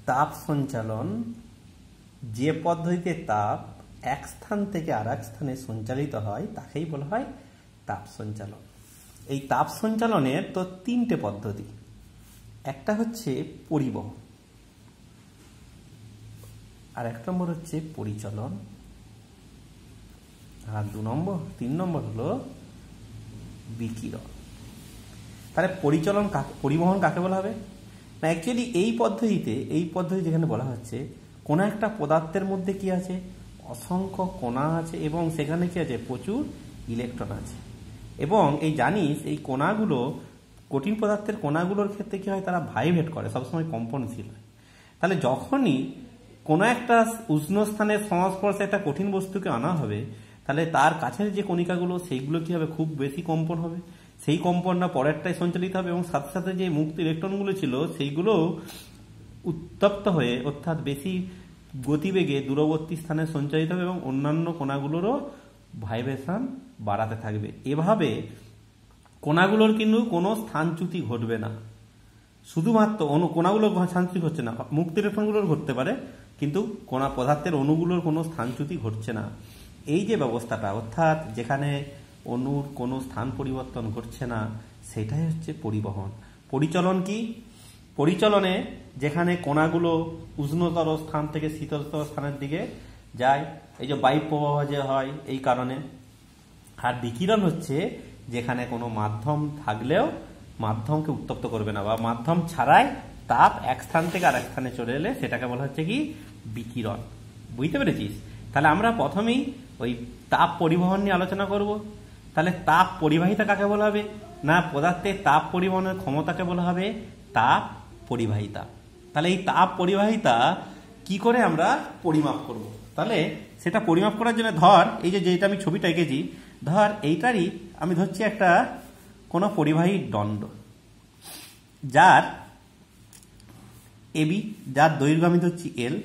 তাপ সঞ্চালন যে পদ্ধতিতে তাপ এক স্থান থেকে আর এক স্থানে সঞ্চালিত হয় তাকেই বলা হয় তাপ সঞ্চালন। এই তাপ সঞ্চালনের তো তিনটে পদ্ধতি। একটা হচ্ছে পরিবহন, আর এক নম্বর হচ্ছে পরিচলন, আর তিন নম্বর হলো বিকিরণ। তাহলে পরিবহন কাকে বলা হবে না, অ্যাকচুয়ালি এই পদ্ধতি যেখানে বলা হচ্ছে কোনো একটা পদার্থের মধ্যে কি আছে, অসংখ্য কণা আছে এবং সেখানে কি আছে, প্রচুর ইলেকট্রন আছে। এবং এই জানিস এই কণাগুলো, কঠিন পদার্থের কণাগুলোর ক্ষেত্রে কি হয়, তারা ভাইব্রেট করে, সবসময় কম্পনশীল হয়। তাহলে যখনই কোনো একটা উষ্ণ স্থানের সংস্পর্শে একটা কঠিন বস্তুকে আনা হবে, তাহলে তার কাছের যে কণিকাগুলো সেইগুলো কি হবে, খুব বেশি কম্পন হবে। সেই কম্পনটা পরেরটাই সঞ্চালিত হবে এবং সাথে সাথে যে মুক্ত ইলেকট্রনগুলো ছিল সেইগুলো উত্তপ্ত হয়ে, অর্থাৎ বেশি গতিবেগে দূরবর্তী স্থানে সঞ্চালিত হবে এবং অন্যান্য কণাগুলোরও ভাইব্রেশন বাড়াতে থাকবে। এভাবে কণাগুলোর কিন্তু কোনো স্থানচ্যুতি ঘটবে না। শুধুমাত্র কণাগুলো স্থানচ্যুতি হচ্ছে না, মুক্ত ইলেকট্রনগুলোর ঘটতে পারে, কিন্তু কণা পদার্থের অণুগুলোর কোনো স্থানচ্যুতি ঘটছে না। এই যে ব্যবস্থাটা, অর্থাৎ যেখানে অণুর কোনো স্থান পরিবর্তন ঘটছে না, সেটাই হচ্ছে পরিবহন। পরিচলন কি? পরিচলনে যেখানে কণাগুলো উষ্ণতর স্থান থেকে শীতলতর স্থানের দিকে যায়, এই যে বায়ু প্রবাহ যে হয় এই কারণে। আর বিকিরণ হচ্ছে যেখানে কোনো মাধ্যম থাকলেও মাধ্যমকে উত্তপ্ত করবে না, বা মাধ্যম ছাড়াই তাপ এক স্থান থেকে আর এক স্থানে চলে এলে সেটাকে বলা হচ্ছে কি, বিকিরণ। বুঝতে পেরেছিস? তাহলে আমরা প্রথমেই ওই তাপ পরিবহন নিয়ে আলোচনা করব। তাহলে তাপ পরিবাহিতা কাকে বলা হবে না, পদার্থের তাপ পরিবহনের ক্ষমতাকে বলা হবে তাপ পরিবাহিতা। তাহলে এই তাপ পরিবাহিতা কি করে আমরা পরিমাপ করব? তাহলে সেটা পরিমাপ করার জন্য ধর এই যেটা আমি ছবিটা এঁকেছি, ধর এইটারই আমি ধরছি একটা কোনো পরিবাহী দণ্ড, যার এবি, যার দৈর্ঘ্য আমি ধরছি এল,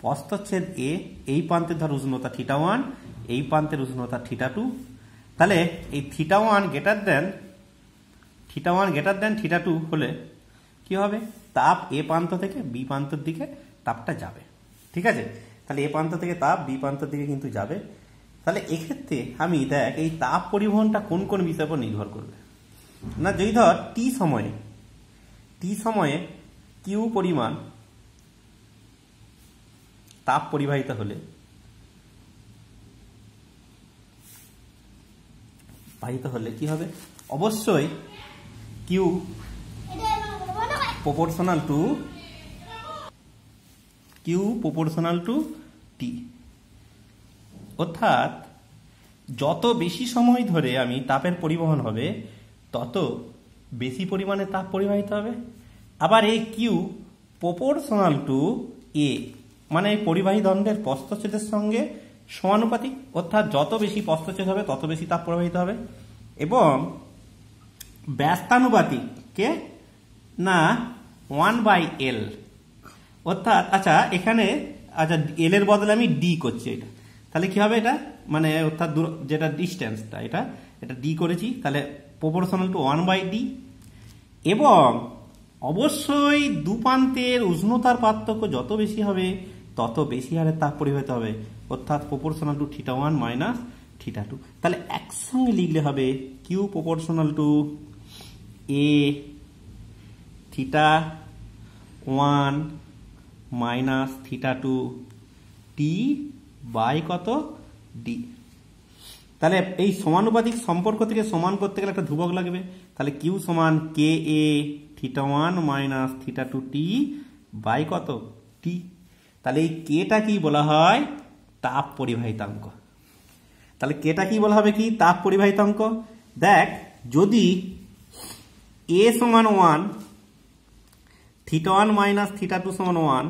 প্রস্থচ্ছেদ এ, এই প্রান্তের ধর উষ্ণতা θ1, এই প্রান্তের উষ্ণতা θ2। তাহলে এই θ1 গ্রেটার দেন θ2 হলে কি হবে, তাপ এ প্রান্ত থেকে বি প্রান্তের দিকে তাপটা যাবে। ঠিক আছে? তাহলে এ প্রান্ত থেকে তাপ বি প্রান্তের দিকে কিন্তু যাবে। তাহলে এক্ষেত্রে আমি দেখ এই তাপ পরিবহনটা কোন কোন বিষয়ের উপর নির্ভর করবে না, যদি ধর টি সময়ে কিউ পরিমাণ তাপ পরিবাহিত হলে কি হবে, অবশ্যই কিউ প্রপোর্শনাল টু টি। অর্থাৎ যত বেশি সময় ধরে আমি তাপের পরিবহন হবে তত বেশি পরিমাণে তাপ পরিবাহিত হবে। আবার এই কিউ প্রপোর্শনাল টু এ, মানে এই পরিবাহী দণ্ডের প্রস্থচ্ছেদের সঙ্গে সমানুপাতিক, অর্থাৎ যত বেশি প্রস্থচ্ছেদ হবে তত বেশি তাপ প্রবাহিত হবে। এবং ব্যস্তানুপাতিক কে না 1/L, অর্থাৎ আচ্ছা এখানে এল এর বদলে আমি ডি করছি, এটা তাহলে কি হবে, এটা মানে অর্থাৎ যেটা ডিস্টেন্সটা এটা ডি করেছি, তাহলে প্রপোর্শনাল টু 1/D। এবং অবশ্যই দুপ্রান্তের উষ্ণতার পার্থক্য যত বেশি হবে তত বেশি হারে তাপ পরিবাহিত হবে, অর্থাৎ প্রপোর্শনাল টু θ1 মাইনাস θ2। তাহলে একসঙ্গে লিখলে হবে Q proportional to A θ1 minus θ2 T by কত ডি। তাহলে এই সমানুপাতিক সম্পর্ক থেকে সমান করতে গেলে একটা ধ্রুবক লাগবে, তাহলে কিউ সমান কে এ θ1 মাইনাস θ2 টি বাই কত টি। তাহলে এই কেটা কি বলা হয়, তাপ পরিবাহিতাঙ্ক। তাহলে কেটা কি বলা হবে, কি তাপ পরিবাহিতাঙ্ক। দেখ যদি এ সমান 1, θ1 মাইনাস θ2 সমান 1,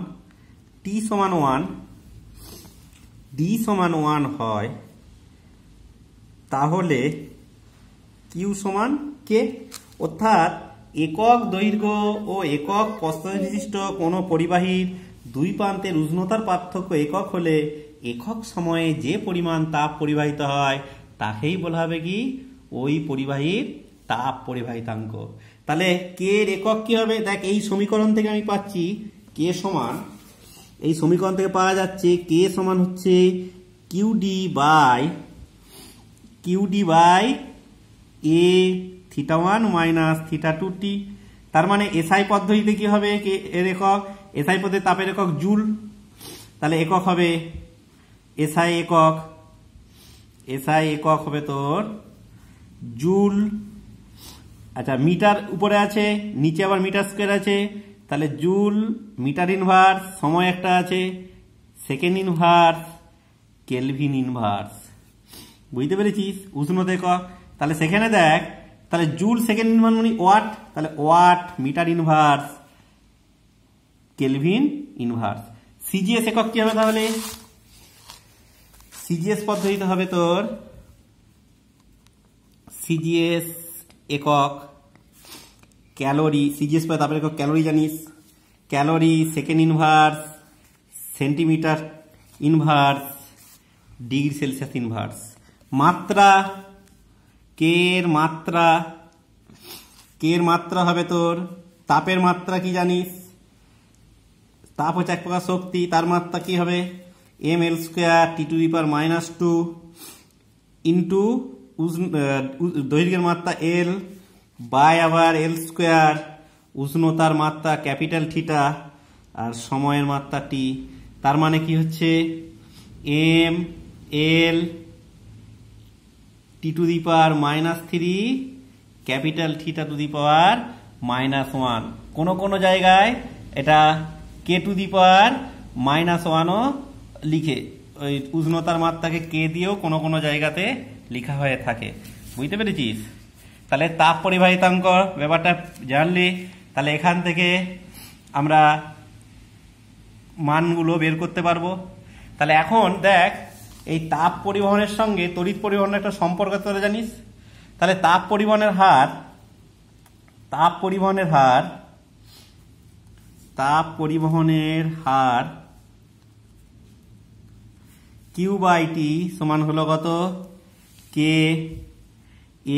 টি সমান 1, ডি সমান 1 হয়, তাহলে কিউ সমান কে। অর্থাৎ একক দৈর্ঘ্য ও একক প্রস্থ বিশিষ্ট কোনো পরিবাহীর দুই প্রান্তের উষ্ণতার পার্থক্য একক হলে একক সময়ে যে পরিমাণ তাপ পরিবাহিত হয় তাকেই বলা হবে কি, ওই পরিবাহীর তাপ পরিবাহিতাঙ্ক। তাহলে কে এর একক কি হবে, দেখ এই সমীকরণ থেকে আমি পাচ্ছি কে সমান, এই সমীকরণ থেকে পাওয়া যাচ্ছে কে সমান হচ্ছে QD by a theta 1 minus theta 2t। তার মানে এসআই পদ্ধতিতে কি হবে, এর একক, এসআই পদ্ধতিতে তাপের একক জুল, তাহলে একক হবে এসআই একক হবে তোর জুল। আচ্ছা, মিটার উপরে আছে, নিচে আবার মিটার স্কোয়ার আছে, তাহলে জুল মিটার ইনভার্স, সময় একটা আছে সেকেন্ড ইনভার্স কেলভিন ইনভার্স। বুঝতে পেরেছিস? উষ্ণতা একক। তাহলে সেখানে দেখ, তাহলে জুল সেকেন্ড ইনভার্স মানে ওয়াট, তাহলে watt metre inverse kelvin inverse. CGS একক কি হবে তাহলে? সিজিএস পদ্ধতিতে হবে তোর সিজিএস একক ক্যালোরি, সিজিএস পদ্ধতি তারপরে একক ক্যালোরি জানিস, calorie second inverse centimetre inverse degree Celsius inverse. মাত্রা, কে এর মাত্রা হবে তোর, তাপের মাত্রা কি জানিস, তাপ হচ্ছে এক প্রকার শক্তি, তার মাত্রা কি হবে M L square T to the power -2 into দৈর্ঘ্যের মাত্রা এল বাই আবার এল স্কোয়ার, উষ্ণতার মাত্রা ক্যাপিটাল থিটা আর সময়ের মাত্রা টি। তার মানে কি হচ্ছে M L T to the power -3 capital theta to the power -1। কোনো জায়গায় এটা কে টু দি পাওয়ার -1ও লিখে, ওই উষ্ণতার মাত্রাকে কে দিয়েও কোনো জায়গাতে লেখা হয়ে থাকে। বুঝতে পেরেছিস? তাহলে তাপ পরিবাহিতাঙ্ক ব্যাপারটা জানলি, তাহলে এখান থেকে আমরা মানগুলো বের করতে পারবো। তাহলে এখন দেখ, এই তাপ পরিবহনের সঙ্গে তড়িৎ পরিবহনের একটা সম্পর্ক তোরা জানিস। তাহলে তাপ পরিবহনের হার কিউ বাই টি সমান হলো কত, K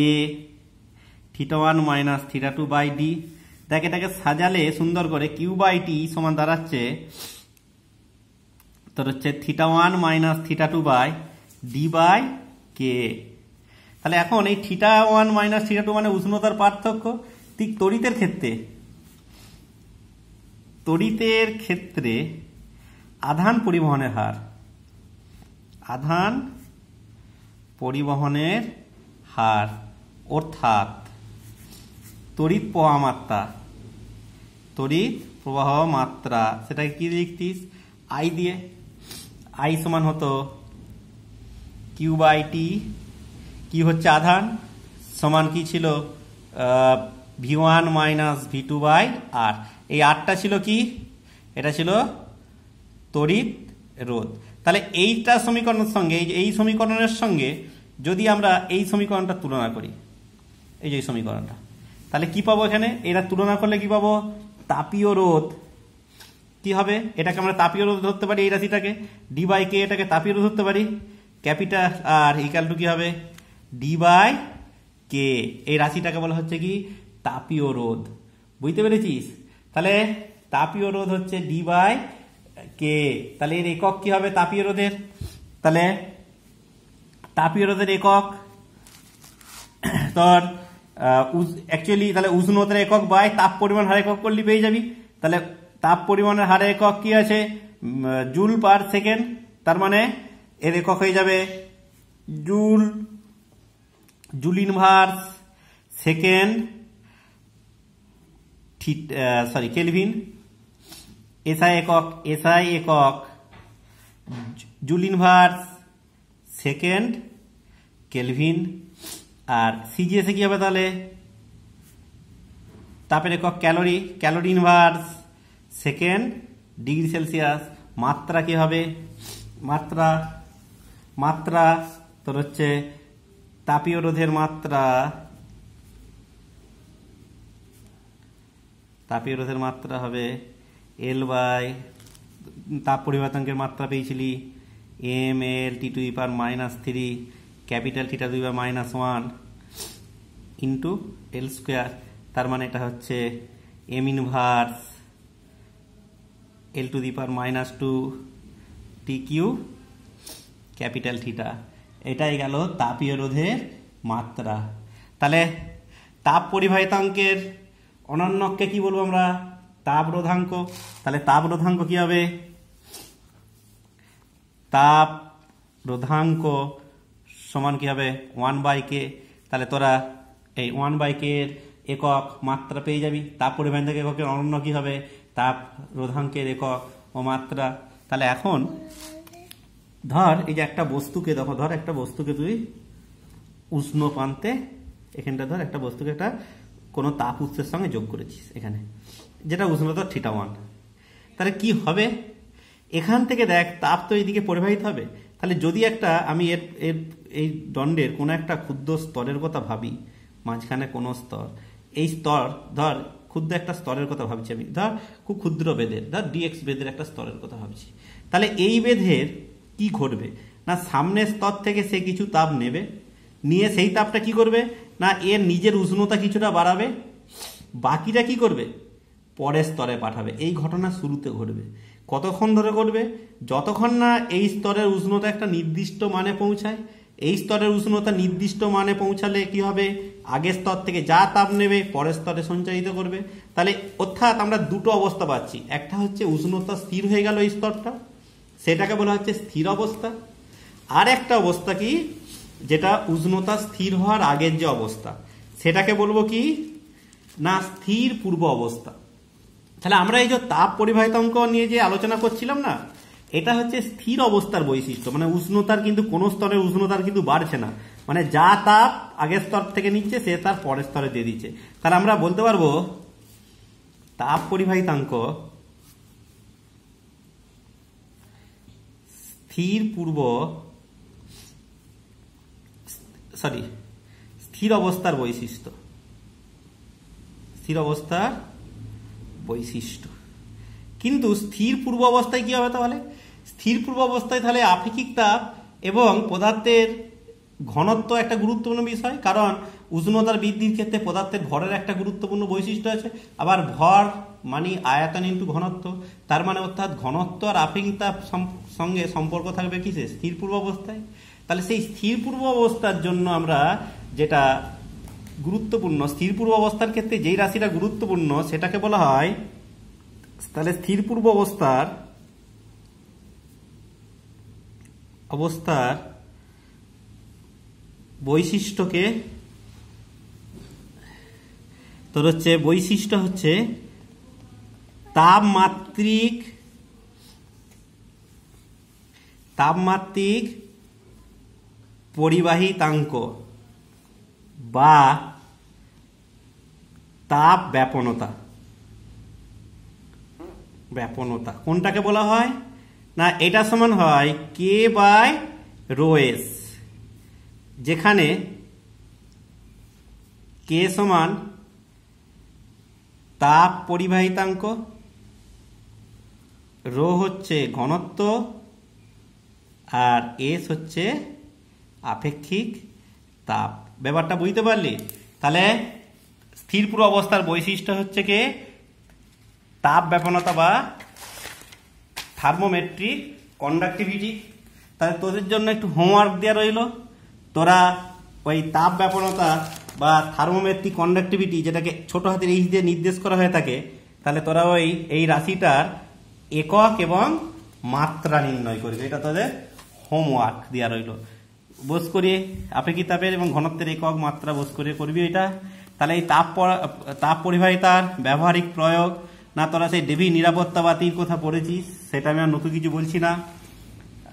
A theta 1 minus theta 2 by D. দেখ, এটাকে সাজালে সুন্দর করে কিউ বাই টি সমান দাঁড়াচ্ছে তোর হচ্ছে theta 1 minus theta 2 by D by K. তাহলে এখন এই থিটা 1 মাইনাস থিটা 2 মানে উষ্ণতার পার্থক্য। ঠিক তড়িতের ক্ষেত্রে আধান পরিবহনের হার অর্থাৎ তড়িৎ প্রবাহ মাত্রা, সেটাকে কি লিখতিস আই দিয়ে। আই সমান হতো কিউ বাই টি, কি হচ্ছে আধান, সমান কি ছিল V1 মাইনাস V2 বাই আর। এই আরটা ছিল কি, এটা ছিল তড়িৎ রোধ। তাহলে এইটা সমীকরণের সঙ্গে, এই সমীকরণের সঙ্গে যদি আমরা এই সমীকরণটা তুলনা করি, এই যে সমীকরণটা, তাহলে কি পাবো এখানে, এরা তুলনা করলে কি পাবো, তাপীয় রোধ কি হবে, এটাকে আমরা তাপীয় রোধ ধরতে পারি, এই রাশিটাকে ডি বাই কে, এটাকে তাপীয় রোধ ধরতে পারি, ক্যাপিটাল আর ইকাল টু কি হবে ডি বাই কে। এই রাশিটাকে বলা হচ্ছে কি তাপীয় রোধ। বুঝতে পেরেছিস? তাহলে তাপীয় রোধ হচ্ছে ডি বাই কে। তাহলে এর একক কি হবে তাপীয় রোধের, তাহলে তাপীয় রোধের একক তোর অ্যাকচুয়ালি তাহলে উষ্ণতার একক বাই তাপ পরিমাণ হার একক করলে পেয়ে যাবি। তাহলে তাপ পরিমাণের হারের একক কি আছে জুল পার সেকেন্ড, তার মানে এর একক হয়ে যাবে joule inverse second kelvin. SI একক জুল ইনভার্স সেকেন্ড কেলভিন। আর সিজিএস কি হবে তাহলে তাপের একক calorie inverse second degree Celsius. মাত্রা কি হবে, মাত্রা তোর হচ্ছে তাপীয় রোধের মাত্রা হবে এল বাই তাপ পরিবর্তনকের মাত্রা পেয়েছিলি M L T to the power -3 capital theta to the power -1 into L square. তার মানে এটা হচ্ছে M inverse L⁻² T³ capital theta. এটাই গেল তাপীয় রোধের মাত্রা। তাহলে তাপ পরিবাহিতাঙ্কের অনন্যককে কি বলবো আমরা? তাপ রোধাঙ্ক। তাহলে তাপ রোধাঙ্ক কি হবে? তাপ রোধাঙ্ক সমান কি হবে? 1/k। তাহলে তোরা এই 1/k এর একক মাত্রা পেয়ে যাবি। তাপ পরিবাহিতাঙ্ক এককের অনন্য কি হবে? তাপ রোধাঙ্কের একক ও মাত্রা। তাহলে এখন ধর এই যে একটা বস্তুকে, দেখো ধর একটা বস্তুকে তুই উষ্ণ প্রান্তে, এখানটা ধর একটা বস্তুকে একটা কোনো তাপ উৎসের সঙ্গে যোগ করেছিস এখানে, যেটা উষ্ণতা θ1। তাহলে কি হবে? এখান থেকে দেখ তাপ তো এইদিকে পরিবাহিত হবে। তাহলে যদি একটা আমি এর এর এই দণ্ডের কোনো একটা ক্ষুদ্র স্তরের কথা ভাবি, মাঝখানে কোনো স্তর, এই স্তর ধর ক্ষুদ্র একটা স্তরের কথা ভাবছি আমি, ধর খুব ক্ষুদ্র বেদের, ধর dx বেদের একটা স্তরের কথা ভাবছি। তাহলে এই বেদের কি ঘটবে না, সামনের স্তর থেকে সে কিছু তাপ নেবে, নিয়ে সেই তাপটা কি করবে না এর নিজের উষ্ণতা কিছুটা বাড়াবে, বাকিটা কি করবে পরের স্তরে পাঠাবে। এই ঘটনা শুরুতে ঘটবে। কতক্ষণ ধরে ঘটবে? যতক্ষণ না এই স্তরের উষ্ণতা একটা নির্দিষ্ট মানে পৌঁছায়। এই স্তরের উষ্ণতা নির্দিষ্ট মানে পৌঁছালে কি হবে? আগের স্তর থেকে যা তাপ নেবে পরের স্তরে সঞ্চারিত করবে। তাহলে অর্থাৎ আমরা দুটো অবস্থা পাচ্ছি। একটা হচ্ছে উষ্ণতা স্থির হয়ে গেল এই স্তরটা, সেটাকে বলা হচ্ছে স্থির অবস্থা। আর একটা অবস্থা কি, যেটা উষ্ণতা স্থির হওয়ার আগের যে অবস্থা, সেটাকে বলবো কি না স্থির পূর্ব অবস্থা। তাহলে আমরা এই যে তাপ পরিবাহিতাঙ্ক নিয়ে যে আলোচনা করছিলাম না, এটা হচ্ছে স্থির অবস্থার বৈশিষ্ট্য। মানে উষ্ণতার কিন্তু কোনো স্তরের উষ্ণতার কিন্তু বাড়ছে না, মানে যা তাপ আগের স্তর থেকে নিচ্ছে সে তার পরের স্তরে দিয়ে দিচ্ছে। তাহলে আমরা বলতে পারবো তাপ পরিবাহিতাঙ্ক স্থির অবস্থার বৈশিষ্ট্য। স্থির অবস্থার বৈশিষ্ট্য। কিন্তু স্থির পূর্ব অবস্থায় কি হবে? তাহলে স্থির পূর্ব অবস্থায় তাহলে আপেক্ষিক তাপ এবং পদার্থের ঘনত্ব একটা গুরুত্বপূর্ণ বিষয়, কারণ উষ্ণতার বৃদ্ধির ক্ষেত্রে পদার্থের ভরের একটা গুরুত্বপূর্ণ বৈশিষ্ট্য আছে। আবার ভর মানে আয়তন ইন্টু ঘনত্ব, তার মানে অর্থাৎ ঘনত্ব আর আপেক্ষিক তাপ সঙ্গে সম্পর্ক থাকবে কিসে? স্থির পূর্ব অবস্থায়। তাহলে সেই স্থির পূর্ব অবস্থার জন্য আমরা যেটা গুরুত্বপূর্ণ, স্থির পূর্ব অবস্থার ক্ষেত্রে যেই রাশিটা গুরুত্বপূর্ণ সেটাকে বলা হয়, তাহলে স্থির পূর্ব অবস্থার বৈশিষ্ট্যকে তোর হচ্ছে বৈশিষ্ট্য হচ্ছে তাপমাত্রিক পরিবাহিতাঙ্ক বা তাপ ব্যাপনতা। কোনটাকে বলা হয় না, এটা সমান হয় K/ρS, যেখানে K সমান তাপ পরিবাহিতাঙ্ক, রো হচ্ছে ঘনত্ব, আর এস হচ্ছে আপেক্ষিক তাপ। ব্যাপারটা বুঝতে পারলি? তাহলে স্থির পূর্ব অবস্থার বৈশিষ্ট্য হচ্ছে কি তাপ ব্যাপনতা বা থার্মোমেট্রিক কন্ডাক্টিভিটি। তাহলে তোদের জন্য একটু হোমওয়ার্ক দেওয়া রইল। তোরা ওই তাপ ব্যাপনতা বা থার্মোমেট্রিক কন্ডাক্টিভিটি, যেটাকে ছোট হাতের এইচ দিয়ে নির্দেশ করা হয়ে থাকে, তাহলে তোরা ওই এই রাশিটার একক এবং মাত্রা নির্ণয় করবি। এটা তোদের হোমওয়ার্ক দেওয়া রইল। বোঝ করিয়ে আপেক্ষিক তাপের এবং ঘনত্বের একক মাত্রা বোঝ করিয়ে করবি এটা। তাহলে এই তাপ পরিবাহিতার ব্যবহারিক প্রয়োগ না, তোরা সেই ডেভি নিরাপত্তা বাতির কথা পড়েছিস, সেটা আমি আর নতুন কিছু বলছি না।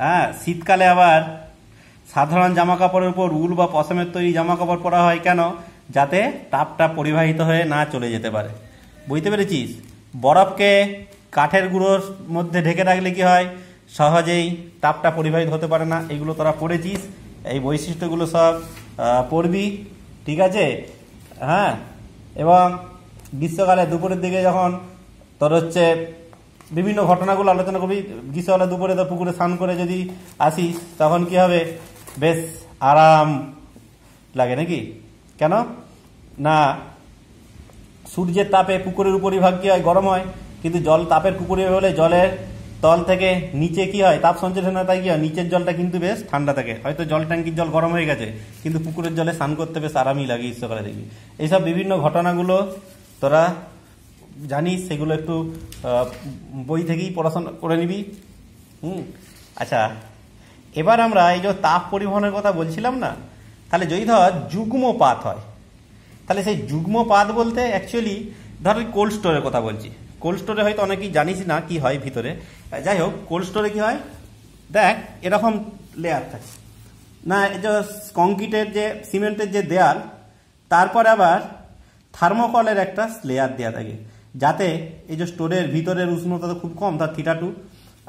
হ্যাঁ, শীতকালে আবার সাধারণ জামা কাপড়ের উপর উল বা পশমের তৈরি জামা কাপড় পরা হয় কেন? যাতে তাপটা পরিবাহিত হয়ে না চলে যেতে পারে। বুঝতে পেরেছিস? বরফকে কাঠের গুঁড়োর মধ্যে ঢেকে রাখলে কি হয়? সহজেই তাপটা পরিবাহিত হতে পারে না। এগুলো তোরা পড়েছিস, এই বৈশিষ্ট্যগুলো সব পড়বি, ঠিক আছে? হ্যাঁ, এবং গ্রীষ্মকালে দুপুরের দিকে যখন তোর হচ্ছে বিভিন্ন ঘটনাগুলো আলোচনা করবি, গ্রীষ্মকালে দুপুরে তো পুকুরে স্নান করে যদি আসিস তখন কি হবে? বেশ আরাম লাগে নাকি? কেন না, সূর্যের তাপে পুকুরের উপরিভাগ কি হয়? গরম হয়। কিন্তু জল তাপের কুকুরে হলে জলের তল থেকে নিচে কি হয়, তাপ সঞ্চালন হয়, তাই কি হয়, নিচের জলটা কিন্তু বেশ ঠান্ডা থাকে। হয়তো জল ট্যাঙ্কির জল গরম হয়ে গেছে, কিন্তু পুকুরের জলে স্নান করতে বেশ আরামই লাগে গ্রীষ্মকালে দেখবি। এইসব বিভিন্ন ঘটনাগুলো তোরা জানিস, সেগুলো একটু বই থেকেই পড়াশোনা করে নিবি। আচ্ছা, এবার আমরা এই যে তাপ পরিবহনের কথা বলছিলাম না, তাহলে যদি ধর যুগ্মপাত হয়, তাহলে সেই যুগ্মপাত বলতে অ্যাকচুয়ালি ধর কোল্ড স্টোরের কথা বলছি। কোল্ড স্টোরে হয়তো অনেকেই জানিস না কি হয় ভিতরে। যাই হোক, কোল্ড স্টোরে কি হয় দেখ, এরকম লেয়ার থাকে না, এই যে কংক্রিটের যে সিমেন্টের যে দেয়াল, তারপরে আবার থার্মোকলের একটা লেয়ার দেওয়া থাকে, যাতে এই যে স্টোরের ভিতরের উষ্ণতা তো খুব কম, তার θ2,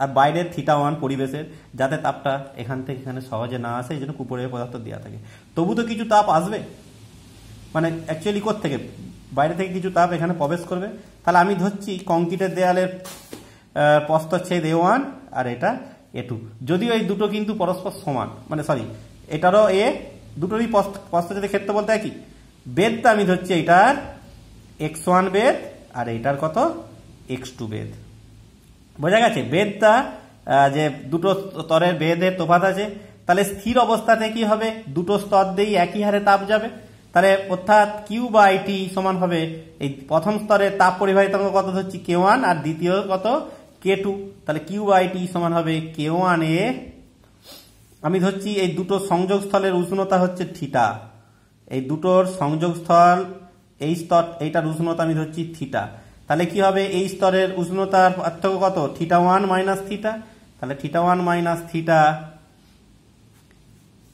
আর বাইরের θ1 পরিবেশের, যাতে তাপটা এখান থেকে এখানে সহজে না আসে, এই জন্য কুপরের পদার্থ দেওয়া থাকে। তবু তো কিছু তাপ আসবে, মানে অ্যাকচুয়ালি থেকে বাইরে থেকে কিছু তাপ এখানে প্রবেশ করবে। তাহলে আমি ধরছি কংক্রিটের দেয়ালের প্রস্থচ্ছেদ A1 আর এটা A2, যদিও এই দুটো কিন্তু পরস্পর সমান, মানে সরি, এটারও দুটোরই প্রস্থচ্ছেদের ক্ষেত্র বলতে একই। বেদটা আমি ধরছি এইটার x1 বেদ আর এইটার কত x2 বেদ। বোঝা গেছে? বেদটা যে দুটো স্তরের বেদের তফাৎ আছে, তাহলে স্থির অবস্থাতে কি হবে, দুটো স্তর দিয়েই একই হারে তাপ যাবে। তাহলে অর্থাৎ কিউ বাই টি সমান হবে, এই প্রথম স্তরের তাপ পরিবাহিতাঙ্ক কত ধরছি K1 আর দ্বিতীয় কত K2, তাহলে কিউ বাই টি সমান হবে K1 এ, আমি ধরছি এই দুটো সংযোগ স্থলের উষ্ণতা হচ্ছে θ, এই দুটোর সংযোগ স্থল এই স্তর, এইটার উষ্ণতা আমি ধরছি θ। তাহলে কি হবে, এই স্তরের উষ্ণতার পার্থক্য কত, θ1 মাইনাস θ, তাহলে θ1 মাইনাস θ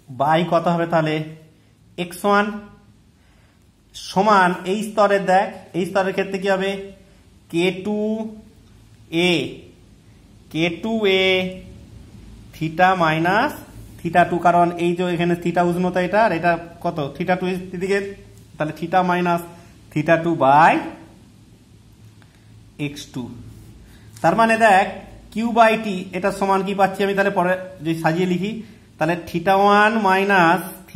বাই কত হবে, তাহলে x1 সমান এই স্তরের, দেখ এই স্তরের ক্ষেত্রে কি হবে, K2a θ মাইনাস θ2, কারণ এই যে এখানে θ উষ্ণতা এটা, আর এটা কত θ2 দিকে, তাহলে θ মাইনাস θ2 বাই x2। তার মানে দেখ কিউ বাই টি এটা সমান কি পাচ্ছি আমি, তাহলে পরে যদি সাজিয়ে লিখি, তাহলে θ1 minus θ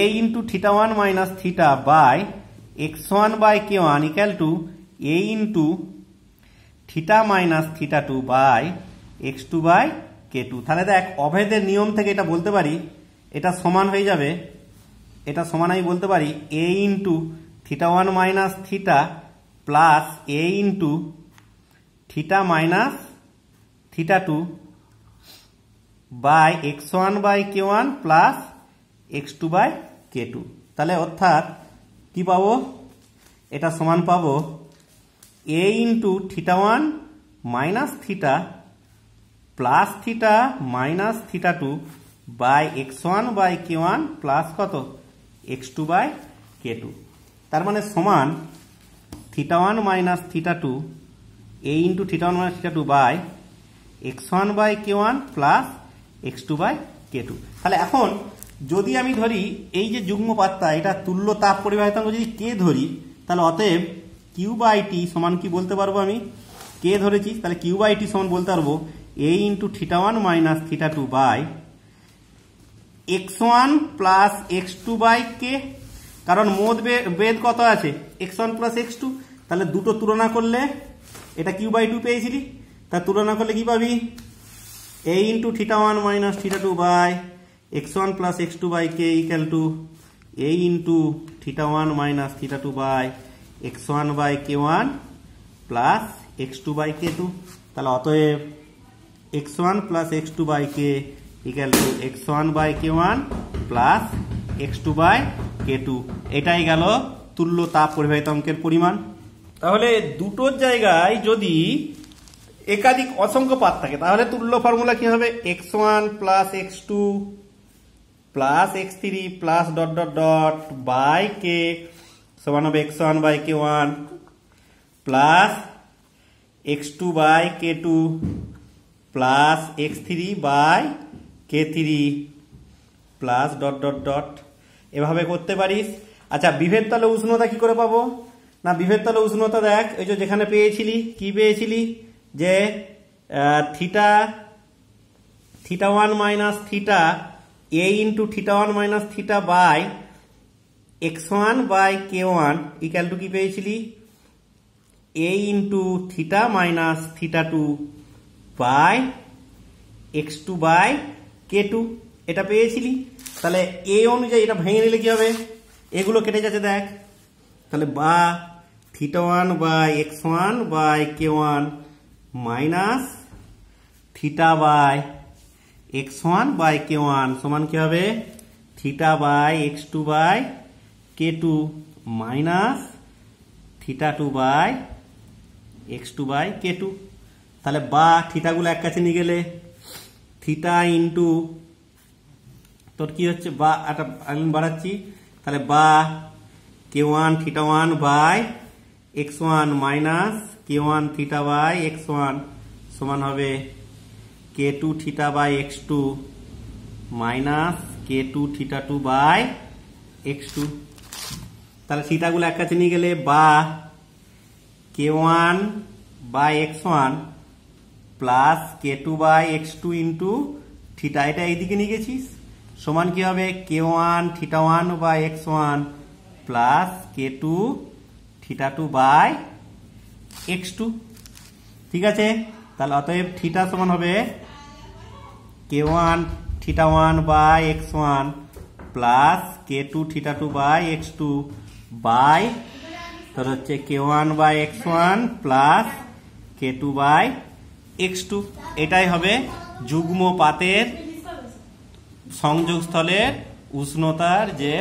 a into θ1 minus θ by x1 by k1 equal to a into θ minus θ2 by x2 by k2। তাহলে দেখ অভেদের নিয়ম থেকে এটা বলতে পারি, এটা সমান হয়ে যাবে, এটা সমান আমি বলতে পারি a into θ1 minus θ plus a into θ minus θ2 by x1 by k1 plus x2 by k2। তাহলে অর্থাৎ কি পাবো, এটা সমান পাবো a into θ1 minus θ plus θ minus θ2 by x1 by k1 plus কত x2 বাই k2। তার মানে সমান θ1 minus θ2 a into θ1 minus θ2 by x1 by k1 plus x2 by k2। তাহলে এখন যদি আমি ধরি এই যে যুগ্মপাতটা, এটা তুল্য তাপ পরিবাহিতাঙ্ক যদি কে ধরি, তাহলে অতএব কিউ বাই টি সমান কি বলতে পারবো, আমি কে ধরেছি, তাহলে কিউ বাই টি সমান বলতে পারবো a into θ1 minus θ2 by x1 plus x2 by K, কারণ মোট বেদ কত আছে x1 প্লাস x2, তাহলে দুটো তুলনা করলে এটা কিউ বাই 2 পেয়েছিলি, তা তুলনা করলে কি পাবি, a into θ1 minus θ2 by x1 plus x2 by K equal to a into θ1 minus θ2 by x1 by k1 plus x2 by k2। তাহলে অতএব x1 plus x2 by K equal to x1 by k1 plus x2 by k2। এটাই গেল তুল্য তাপ পরিবাহিতাঙ্কের পরিমাণ। তাহলে দুটোর জায়গায় যদি একাধিক অসংখ্য পাত থাকে, তাহলে তুল্য ফর্মুলা কি হবে, x1 plus x2 plus x3 plus dot dot dot by K সমান হবে x1 by k1 plus x2 by k2 plus x3 by k3 plus dot dot dot, এভাবে করতে পারিস। আচ্ছা, বিভেদ তলে উষ্ণতা কি করে পাবো, না বিভেদ তলে উষ্ণতা দেখ, ওই যে যেখানে পেয়েছিলি, কি পেয়েছিলি, যে θ1 minus θ a into θ1 minus θ by x1 by k1 equal to কি পেয়েছিলি, A into theta minus theta two by x2 by k2 এটা পেয়েছিলি। তাহলে এ অনুযায়ী এটা ভেঙে নিলে কি হবে, এগুলো কেটে যাচ্ছে দেখ। তাহলে বা theta one by x1 by k1 minus theta by x1 by k1 সমান কি হবে, theta by x2 by k2 minus theta two by x2 by k2। তাহলে বা থিটাগুলো এক কাছে নিয়ে গেলে থিটা ইন্টু তোর কি হচ্ছে, বা একটা আমি বাড়াচ্ছি, তাহলে বা k1 theta one by x1 minus k1 theta by x1 সমান হবে k2 theta by x2 minus k2 theta two by x2। তাহলে থিটাগুলো এক কাছে নিয়ে গেলে বা k1 by x1 plus k2 by x2 into theta, এটা এইদিকে নিয়ে গেছিস, সমান কি হবে k1 theta one by x1 plus k2 theta two by x2। ঠিক আছে, তাহলে অতএব থিটা সমান হবে k1 theta one by x1 plus k2 theta two by x2 by তোর হচ্ছে k1 by x1 plus k2 by x2। এটাই হবে যুগ্ম পাতের সংযোগস্থলের উষ্ণতার যে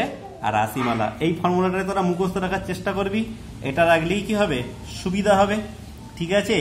রাশিমালা। এই ফর্মুলাটা তোরা মুখস্থ রাখার চেষ্টা করবি, এটা রাখলেই কি হবে, সুবিধা হবে। ঠিক আছে।